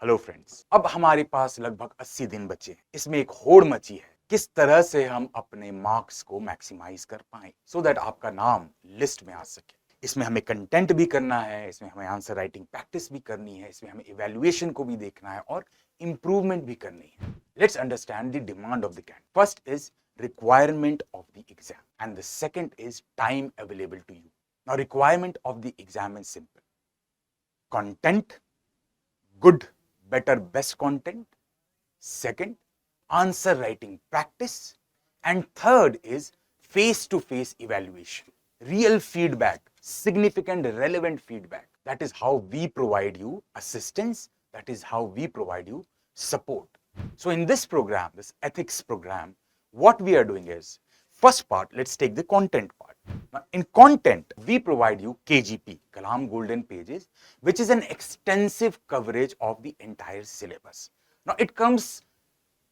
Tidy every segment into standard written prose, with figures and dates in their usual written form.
Hello friends, अब हमारे पास लगभग 80 दिन बचे हैं। इसमें एक होड़ मची है किस तरह से हम अपने मार्क्स को मैक्सिमाइज कर पाएं सो दैट आपका नाम लिस्ट में आ सके। इसमें हमें कंटेंट भी करना है, इसमें हमें आंसर राइटिंग प्रैक्टिस भी करनी है, इसमें हमें इवैल्यूएशन को भी देखना है और इंप्रूवमेंट भी करनी है। Let's understand the demand of the candidate. First is requirement of the exam and the second is time available to you. Now requirement of the exam is simple: content, good, better, best content. Second, answer writing practice. And third is face to face evaluation, real feedback, significant, relevant feedback. That is how we provide you assistance, that is how we provide you support. So, in this program, this ethics program, what we are doing is, first part, let's take the content part. Now, in content, we provide you KGP, Kalam Golden Pages, which is an extensive coverage of the entire syllabus. Now, it comes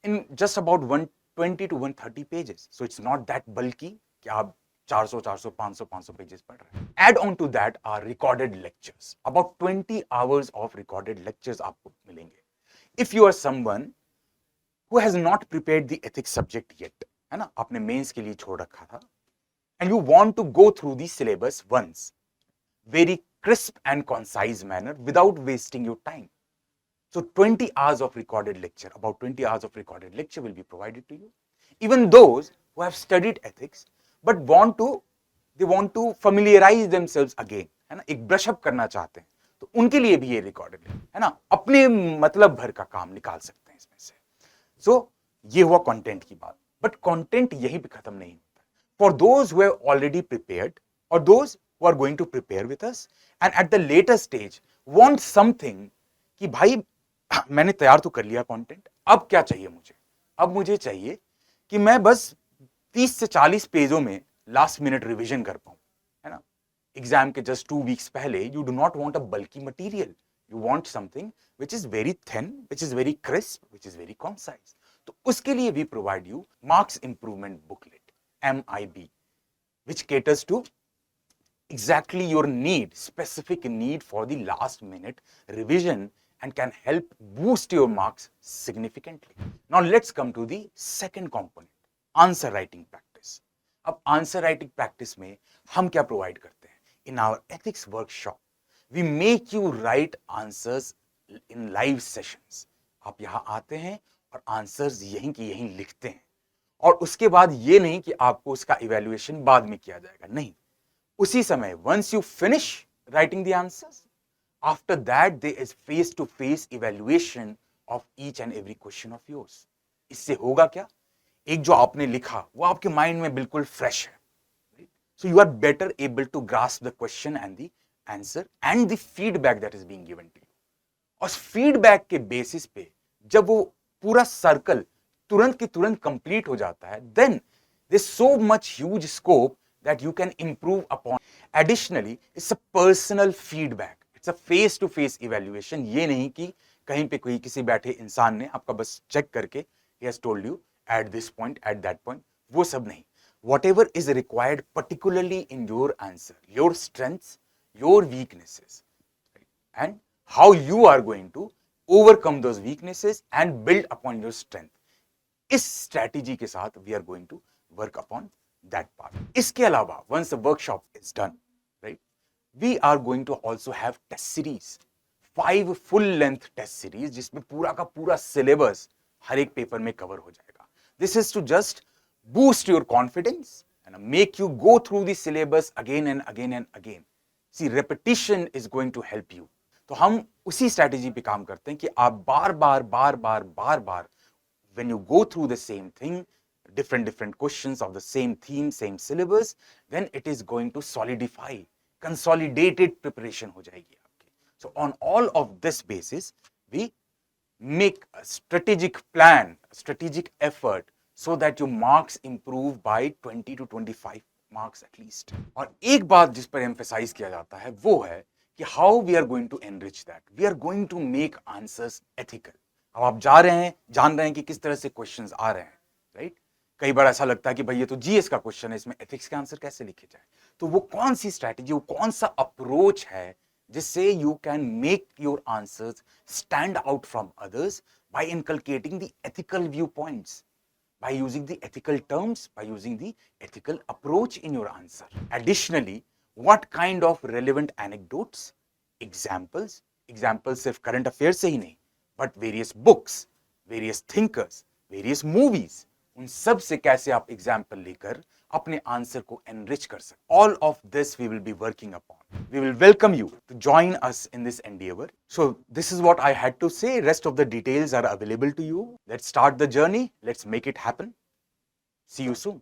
in just about 120 to 130 pages. So, it's not that bulky कि आप 400, 400, 500, 500 pages पढ़ रहे हैं. Add on to that are recorded lectures. About 20 hours of recorded lectures आपको मिलेंगे. If you are someone who has not prepared the ethics subject yet, है ना, आपने मेंस के लिए छोड़ रखा था, and you want to go through the syllabus once, very crisp and concise manner without wasting your time. So 20 hours of recorded lecture, about 20 hours of recorded lecture will be provided to you. Even those who have studied ethics but they want to familiarize themselves again, है ना, एक brush up करना चाहते हैं, तो उनके लिए भी ये रिकॉर्डेड है ना, अपने मतलब भर का काम निकाल सकते हैं इसमें से. सो ये हुआ कंटेंट की बात. बट कंटेंट यहीं पे खत्म नहीं होता. For those who have already prepared और those who are going to prepare with us and at the later stage want something कि भाई मैंने तैयार तो कर लिया कंटेंट, अब क्या चाहिए मुझे? अब मुझे चाहिए कि मैं बस 30 से 40 पेजों में लास्ट मिनट रिवीजन कर पाऊं, है ना. एग्जाम के जस्ट 2 वीक्स पहले you do not want a bulky material, you want something which is very thin, which is very crisp, which is very concise. तो उसके लिए we provide you marks improvement booklet, MIB, which caters to exactly your need, specific need for the last minute revision and can help boost your marks significantly. Now let's come to the second component, answer writing practice. अब answer writing practice में हम क्या provide करते हैं? In our ethics workshop, we make you write answers in live sessions. आप यहाँ आते हैं और आंसर्स यहीं की यहीं लिखते हैं, और उसके बाद ये नहीं कि आपको उसका इवैल्यूएशन बाद में किया जाएगा, नहीं, उसी समय once you finish writing the answers, after that there is face to face evaluation of each and every question of yours. इससे होगा क्या? एक जो आपने लिखा वो आपके माइंड में बिल्कुल फ्रेश है. So you are better able to grasp the question and the answer and the feedback that is being given to you. और फीडबैक के बेसिस पे जब वो पूरा सर्कल तुरंत की तुरंत कंप्लीट हो जाता है, then there is so much huge scope that you can improve upon. Additionally it's a personal feedback, it's a face to face evaluation. ये नहीं कि कहीं पे कोई किसी बैठे इंसान ने आपका बस चेक करके he has told you at this point at that point, वो सब नहीं. whatever is required particularly in your answer, your strengths, your weaknesses, and how you are going to overcome those weaknesses and build upon your strength. इस strategy के साथ we are going to work upon that part. इसके अलावा once the workshop is done, right, we are going to also have test series, 5 full length test series जिसमें पूरा का पूरा syllabus हर एक पेपर में कवर हो जाएगा. This is to just boost your confidence and make you go through the syllabus again and again and again. See, repetition is going to help you. तो हम उसी स्ट्रैटेजी पे काम करते हैं कि आप बार बार when you go through the same thing, different questions of the same theme, same syllabus, then it is going to solidify, consolidated preparation हो जाएगी आपकी. So on all of this basis, we make a strategic plan, a strategic effort so that your marks improve by 20 to 25 marks at least. और एक बात जिस पर emphasize किया जाता है वो है कि how we are going to enrich that. We are going to make answers ethical. अब आप जान रहे हैं कि किस तरह से क्वेश्चंस आ रहे हैं, राइट. कई बार ऐसा लगता है कि भाई ये तो जीएस का क्वेश्चन है, इसमें एथिक्स के आंसर कैसे लिखे जाए. तो वो कौन सी स्ट्रैटेजी, वो कौन सा अप्रोच है जिससे you can make your answers stand out from others by inculcating the ethical viewpoints, by using the ethical terms, by using the ethical approach in your answer. Additionally, what kind of relevant anecdotes, examples, examples सिर्फ current affairs से ही नहीं, but various books, various thinkers, various movies, उन सब से कैसे आप example लेकर अपने आंसर को एनरिच कर सकते. All of this we will be working upon. We will welcome you to join us in this endeavour. So this is what I had to say. Rest of the details are available to you. Let's start the journey. Let's make it happen. See you soon.